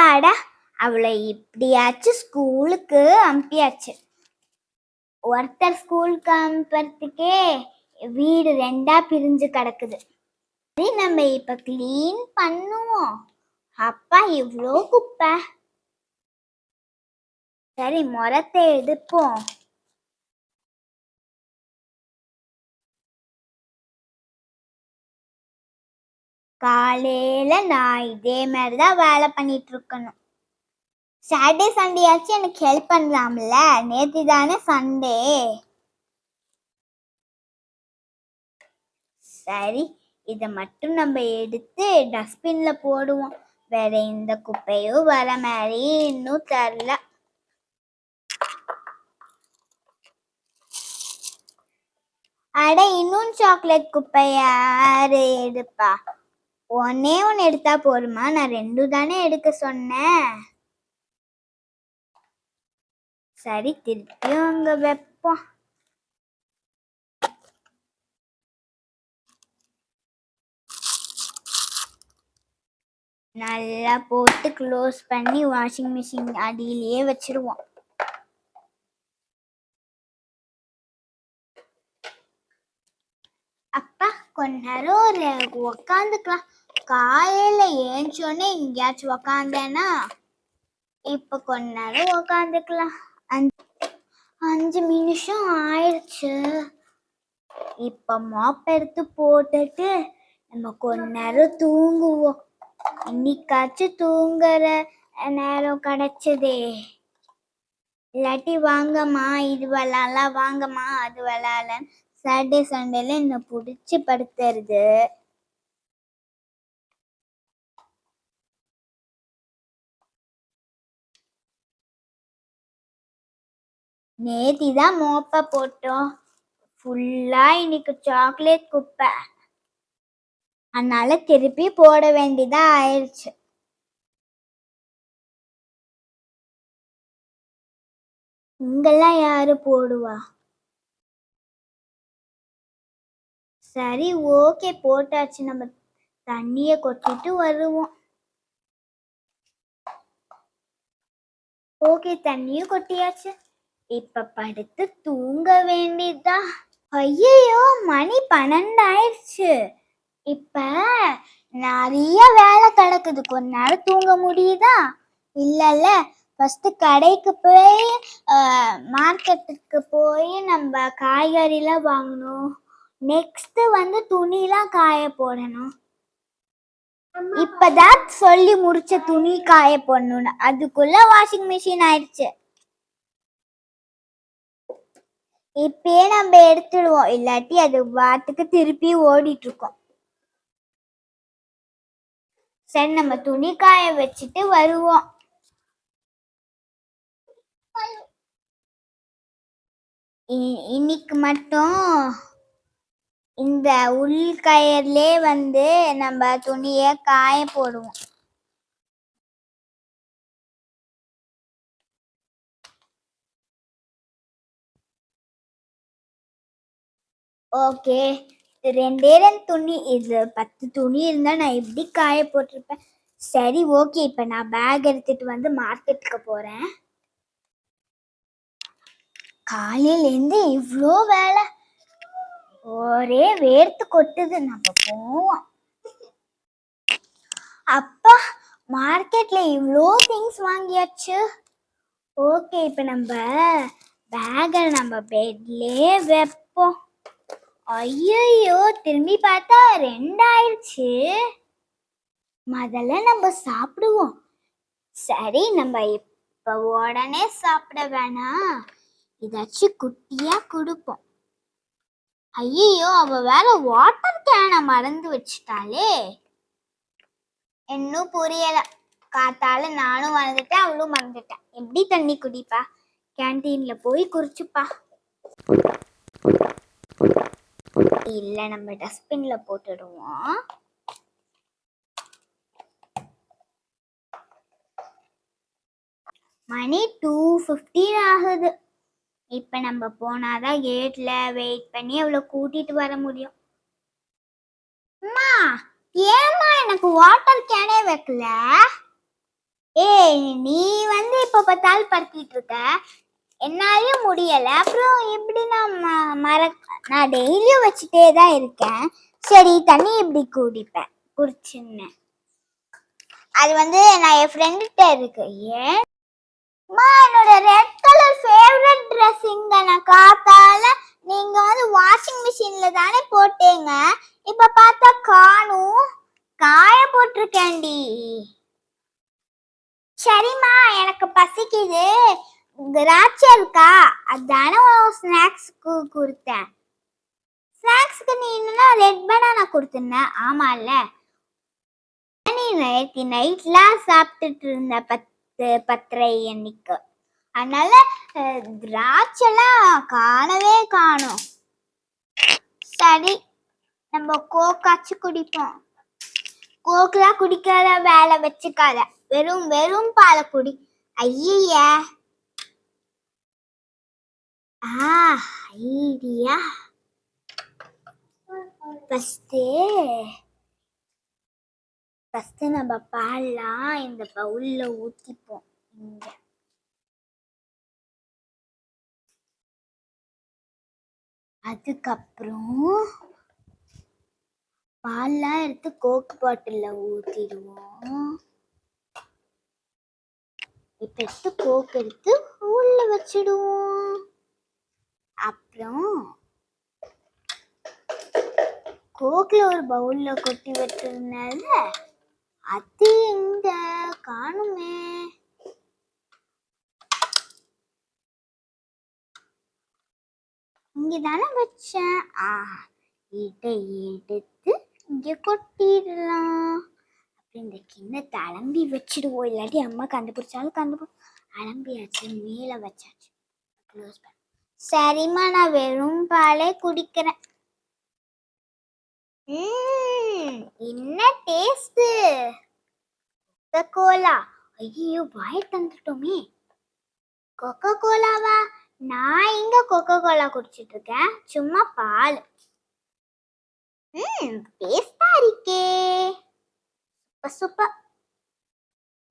அப்பாடா, அவளை இப்படியாச்சும் ஸ்கூலுக்கு அனுப்பியாச்சு. ஒருத்தர் ஸ்கூலுக்கு அனுப்புறதுக்கே வீடு 2ஆ பிரிஞ்சு கிடக்குது. சரி, நம்ம இப்ப கிளீன் பண்ணுவோம். அப்பா இவ்வளோ குப்பை. சரி, முறத்தை எடுப்போம். காலையில நான் இதே மாதிரிதான் வேலை பண்ணிட்டு இருக்கணும். சாட்டர்டே சண்டேயாச்சும் எனக்கு ஹெல்ப் பண்ணலாம்ல, நேற்று தானே சண்டே. சரி, இதை மட்டும் நம்ம எடுத்து டஸ்ட்பின்ல போடுவோம். வேற எந்த குப்பையும் வர மாதிரி இன்னும் தரல. அட, இன்னும் சாக்லேட் குப்பை யாரு எடுப்பா? ஒன்னே ஒன்று எடுத்தா போதுமா? நான் 2 தானே எடுக்க சொன்னேன். சரி, திருப்பியும் அங்க வைப்போம். நல்லா போட்டு க்ளோஸ் பண்ணி வாஷிங் மிஷின் அடியிலேயே வச்சிருவோம். அப்பா, கொஞ்ச நேரம் உக்காந்துக்கலாம். காலையில ஏஞ்சோடனே எங்கேயாச்சும் உக்காந்தேன்னா இப்ப கொஞ்ச நேரம் உக்காந்துக்கலாம். 5 நிமிஷம் ஆயிடுச்சு. இப்ப மாப் எடுத்து போட்டுட்டு நம்ம கொஞ்ச நேரம் தூங்குவோம். இன்னைக்காச்சும் தூங்குற நேரம் கிடைச்சதே. இல்லாட்டி வாங்கம்மா இது விளாடலாம், வாங்கம்மா அது விளாடலாம். சாட்டர்டே சண்டேல என்ன பிடிச்சி படுத்துறது. நேத்தி தான் மோப்ப போட்டோம். ஃபுல்லா இன்னைக்கு சாக்லேட் குப்பை. அதனால திருப்பி போட வேண்டியதா ஆயிடுச்சு. இங்கெல்லாம் யாரு போடுவா? சரி, ஓகே, போட்டாச்சு. நம்ம தண்ணிய கொட்டிட்டு வருவோம். ஓகே, தண்ணியும் கொட்டியாச்சு. இப்ப படுத்து தூங்க வேண்டியதா. ஐயோ, மணி 12 ஆயிடுச்சு. இப்ப நிறைய வேலை கிடக்குது. கொஞ்ச நேரம் தூங்க முடியுதா? இல்ல, ஃபர்ஸ்ட் கடைக்கு போய் மார்க்கெட்டுக்கு போய் நம்ம காய்கறிலாம் வாங்கணும். நெக்ஸ்ட் துணிலாம் காய போடணும். இப்பதான் சொல்லி முடிச்ச துணி காய போடணும்னு, அதுக்குள்ள வாஷிங் மிஷின் ஆயிடுச்சு. இப்பயே நம்ம எடுத்துடுவோம், இல்லாட்டி அது வாட்டுக்கு திருப்பி ஓடிட்டு இருக்கோம். சரி, நம்ம துணி காய வச்சுட்டு வருவோம். இன்னைக்கு மட்டும் இந்த உள் கயர்லே நம்ம துணிய காய போடுவோம். ஓகே, 2 துணி, இது 10 துணி இருந்தா நான் எப்படி காய போட்டிருப்பேன். சரி, ஓகே, இப்ப நான் பேக் எடுத்துட்டு மார்க்கெட்டுக்கு போறேன். காலையில இருந்து இவ்வளோ வேலை, ஒரே வேர்த்து கொட்டுது. நம்ம போவோம். அப்பா, மார்க்கெட்ல இவ்வளோ திங்ஸ் வாங்கியாச்சு. ஓகே, இப்ப நம்ம பேக நம்ம பெட்லயே வைப்போம். ஐயோ, திரும்பி பார்த்தா 2 ஆயிடுச்சு. முதல்ல நம்ம சாப்பிடுவோம். சரி, நம்ம இப்ப உடனே சாப்பிட வேணாம், இதாச்சும் குட்டியா கொடுப்போம். ஐயோ, அவ வேற வாட்டர் கேனை மறந்து வச்சுட்டாளே. இன்னும் புரியல. காத்தால நானும் மறந்துட்டேன், அவளும் மறந்துட்டேன். எப்படி தண்ணி குடிப்பா? கேன்டீன்ல போய் குடிச்சுப்பா. இல்ல, நம்ம டஸ்ட்பின்ல போட்டுடுவோம். மணி 2:15 ஆகுது. இப்ப நம்ம போனாதான் கேட்ல வெயிட் பண்ணி அவளை கூட்டிட்டு வர முடியும். அம்மா, ஏமா எனக்கு வாட்டர் கேனே வைக்கல? நீ வந்து இப்ப பார்த்தாலும் படுத்திட்டு இருக்க, என்னாலயும் முடியல. அப்புறம் எப்படி நான் டெய்லியும் வச்சுட்டே தான் இருக்கேன். சரி தண்ணி எப்படி குடிச்சேன்னு அது வந்து நான் என் ஃப்ரெண்ட்கிட்ட இருக்கு. ஏன் என்னோட ரெட் கலர் ஃபேவரட் ட்ரெஸ் இங்க நான் காத்தால நீங்க வந்து வாஷிங் மிஷின்ல தானே போட்டீங்க, இப்ப பார்த்தா காணும். காய போட்டிருக்கேன்டி. சரிம்மா, எனக்கு பசிக்குது. திராட்சை இருக்கா, அதான ஸ்நாக்ஸ்க்கு கொடுத்தேன். ஸ்நாக்ஸ்க்கு நீ என்னன்னா ரெட் பனானா கொடுத்துருந்த. ஆமால, நீ நைட்லாம் சாப்பிட்டுட்டு இருந்த 10:30 அன்னைக்கு. அதனால திராட்சைலாம் காணவே காணும். சரி, நம்ம கோக்காச்சு குடிப்போம். கோக்கெல்லாம் குடிக்காத, வேலை வச்சுக்காத, வெறும் பாலை குடி. ஐய ஐடியா. ஃபஸ்ட்டு நம்ம பால்லாம் இந்த பவுல்ல ஊத்திப்போம். இங்க அதுக்கப்புறம் பால்லாம் எடுத்து கோக் பாட்டில்ல ஊத்திடுவோம். இப்ப எடுத்து கோக் எடுத்து உள்ள வச்சிடுவோம். அப்புறம் கோக்ல ஒரு பவுல்ல கொட்டி வச்சிருந்தால அது எங்க காணுமே. இங்கதானே வச்சேன். இதை எடுத்து இங்க கொட்டிடலாம். அப்புறம் இந்த கிண்ணத்தை அலம்பி வச்சிடுவோம், இல்லாட்டி அம்மா கண்டுபிடிச்சாலும் அலம்பியாச்சு, மேல வச்சாச்சு. சரிம்மா, நான் வெறும் பாலே குடிக்கிறேன். என்ன டேஸ்ட்! Coca Cola. ஐயோ, வாய தந்துட்டோமே. கொக்கோ கோலாவா? நான் இங்க கொக்கோ கோலா குடிச்சிட்டு இருக்கேன், சும்மா பால். டேஸ்டா இருக்கே. சூப்பர்.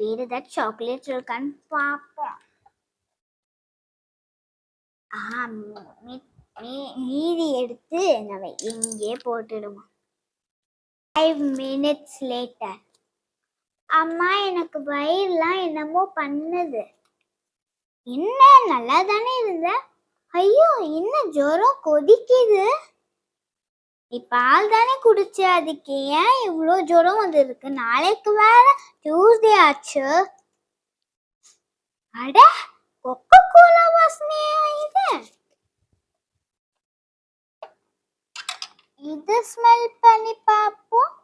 வேற ஏதாவது சாக்லேட் இருக்கான்னு பார்ப்போம். மீதி எடுத்து நம்ம இங்கே போட்டுடுவோம். 5 minutes later. அம்மா, எனக்கு வயிறுலாம் என்னமோ பண்ணுது. என்ன, நல்லா தானே இருந்த? ஐயோ, என்ன ஜுரம் கொதிக்குது. நீ பால் தானே குடிச்ச, அதுக்கு ஏன் இவ்வளோ ஜுரம் வந்துருக்கு? நாளைக்கு வேற டியூஸ்டே ஆச்சு. அட, கொக்கோ கோலா வாசனையா இது? இது ஸ்மெல் பண்ணி பார்ப்போம்.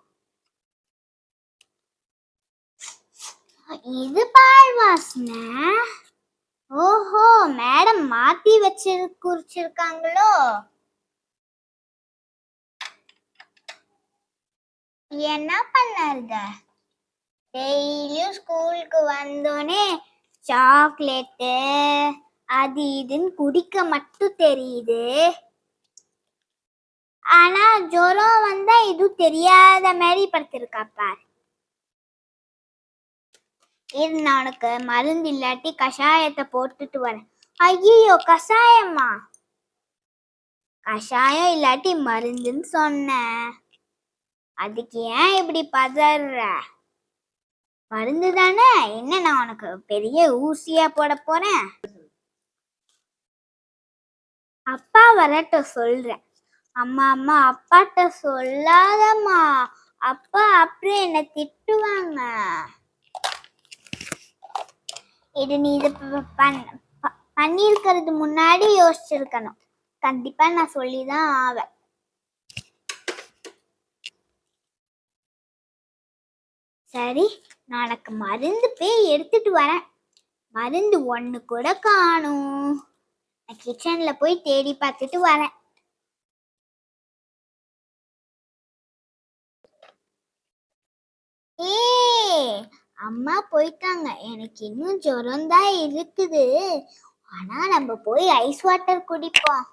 இது பால் வாசனை. ஓஹோ, மேடம் மாத்தி குடிச்சிருக்காங்களோ? என்ன பண்ணாருங்க? டெய்லியும் ஸ்கூலுக்கு வந்தோடனே சாக்லேட்டு அது இதுன்னு குடிக்க மட்டும் தெரியுது. ஆனா ஜுரம் வந்தா இது தெரியாத மாதிரி படுத்திருக்கா பார். நான் உனக்கு மருந்து இல்லாட்டி கஷாயத்தை போட்டுட்டு வரேன். ஐயோ, கஷாயமா? கஷாயம் இல்லாட்டி மருந்துன்னு சொன்னேன், அதுக்கு ஏன் இப்படி பதற? மருந்து தானே, என்ன நான் உனக்கு பெரிய ஊசியா போட போறேன்? அப்பா வரட்டும் சொல்றேன். அம்மா அப்பாட்ட சொல்லாதம்மா, அப்பா அப்புறம் என்ன திட்டுவாங்க. இது நீ இது பண்ணிருக்கிறது முன்னாடி யோசிச்சிருக்கணும். கண்டிப்பா நான் சொல்லிதான் ஆவேன். சரி, நாளைக்கு மருந்து போய் எடுத்துட்டு வரேன். மருந்து ஒண்ணு கூட காணும். நான் கிச்சன்ல போய் தேடி பார்த்துட்டு வரேன். அம்மா போயிட்டாங்க. எனக்கு இன்னும் ஜுரம் தான் இருக்குது. ஆனா நம்ம போய் ஐஸ் வாட்டர் குடிப்போம்,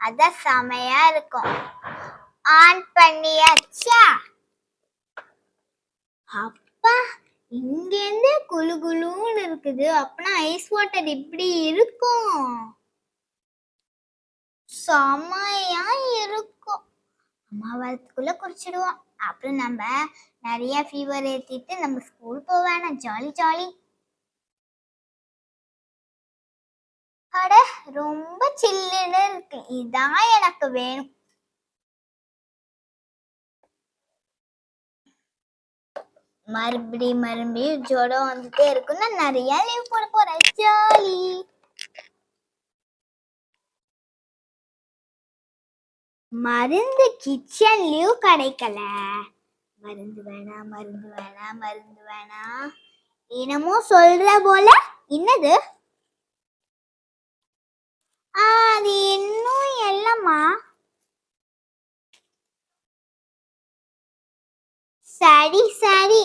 அதான் செமையா இருக்கும். ஆன் பண்ணியாச்சா? அப்பா, இங்கேருந்து குளு குளுன்னு இருக்குது. அப்பனா ஐஸ் வாட்டர் இப்படி இருக்கும், செமையா இருக்கும். அம்மா வரத்துக்குள்ள குடிச்சிடுவோம். அப்புறம் நம்ம நிறைய ஃபீவர் ஏத்திட்டு நம்ம ஸ்கூல் போவேனா, ஜாலி ஜாலி. அட ரொம்ப சில்லுன்னு இருக்கு, இதான் எனக்கு வேணும். மறுபடியும் ஜுரம் வந்துட்டே இருக்குன்னா நிறைய லீவ் போட போறேன், ஜாலி. மருந்து கிச்சன்லயும் கிடைக்கல. மருந்து வேணாம், மருந்து வேணாம், மருந்து வேணாம், என்னமோ சொல்ற போல. என்னது அது? இன்னும் இல்லம்மா. சரி சரி,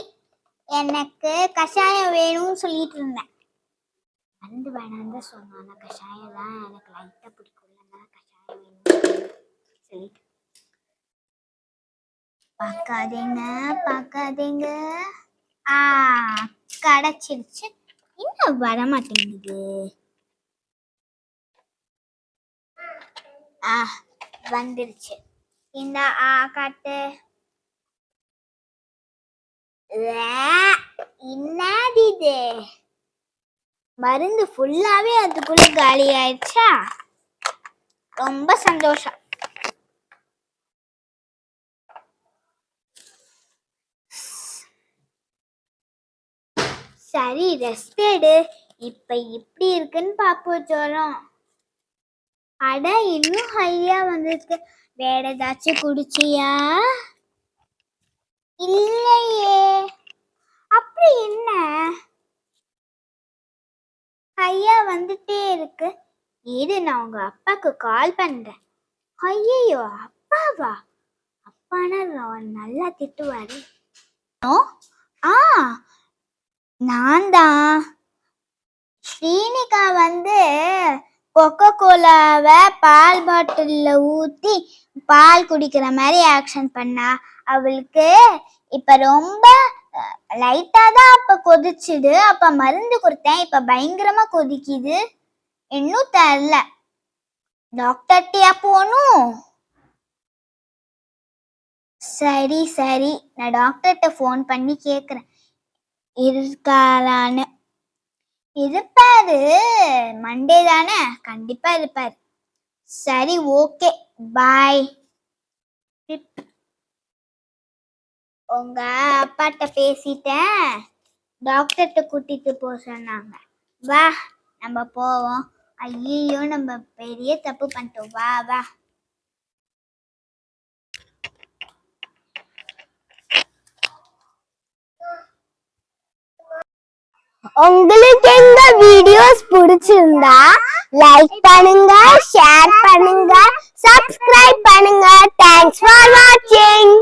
எனக்கு கஷாயம் வேணும்னு சொல்லிட்டு இருந்தேன். மருந்து வேணாம் தான் சொன்னாங்க, கஷாயம் தான் எனக்கு லைட்டா பிடிக்கும், கஷாயம் வேணும் சொல்லிட்டு. பார்க்காதீங்க பார்க்காதீங்க. கிடைச்சிருச்சு. இன்னும் வர மாட்டேங்குது. வந்துருச்சு. இந்த காட்டு. என்னது இது? மருந்து ஃபுல்லாவே அதுக்குள்ள காலி ஆயிடுச்சா? ரொம்ப சந்தோஷம். சரி, ரெஸ்ட் எடு. இப்ப இப்படி இருக்குன்னு பாப்போம் ஜுரம். அட இன்னும் ஹையா வந்திருக்கு. வேற ஏதாச்சும் குடிச்சியா? இல்லையே. அப்படி என்ன ஹையா வந்துட்டே இருக்கு? இரு, நான் உங்க அப்பாக்கு கால் பண்றேன். ஐயோ, அப்பாவா? அப்பானா நல்லா திட்டுவாரு. நான் தான். ஸ்ரீனிகா கொக்கோ கோலாவை பால் பாட்டில்ல ஊத்தி பால் குடிக்கிற மாதிரி ஆக்ஷன் பண்ணா. அவளுக்கு இப்ப ரொம்ப லைட்டா தான் அப்ப கொதிச்சுது. அப்ப மருந்து கொடுத்தேன், இப்ப பயங்கரமா கொதிக்குது. இன்னும் தெரியல. டாக்டர்கிட்டயா போகணும்? சரி சரி, நான் டாக்டர்கிட்ட ஃபோன் பண்ணி கேக்குறேன் இருக்காரான்னு. இருப்பாரு, மண்டே தானே, கண்டிப்பா இருப்பாரு. சரி, ஓகே, பாய். உங்க அப்பாட்ட பேசிட்டேன், டாக்டர்கிட்ட கூட்டிட்டு போக சொன்னாங்க. வா நம்ம போவோம். ஐயோ, நம்ம பெரிய தப்பு பண்ணிட்டோம். வா வா. உங்களுக்கு இந்த வீடியோஸ் பிடிச்சிருந்தா லைக் பண்ணுங்க, ஷேர் பண்ணுங்க, சப்ஸ்கிரைப் பண்ணுங்க. தேங்க்ஸ் ஃபார் வாட்சிங்.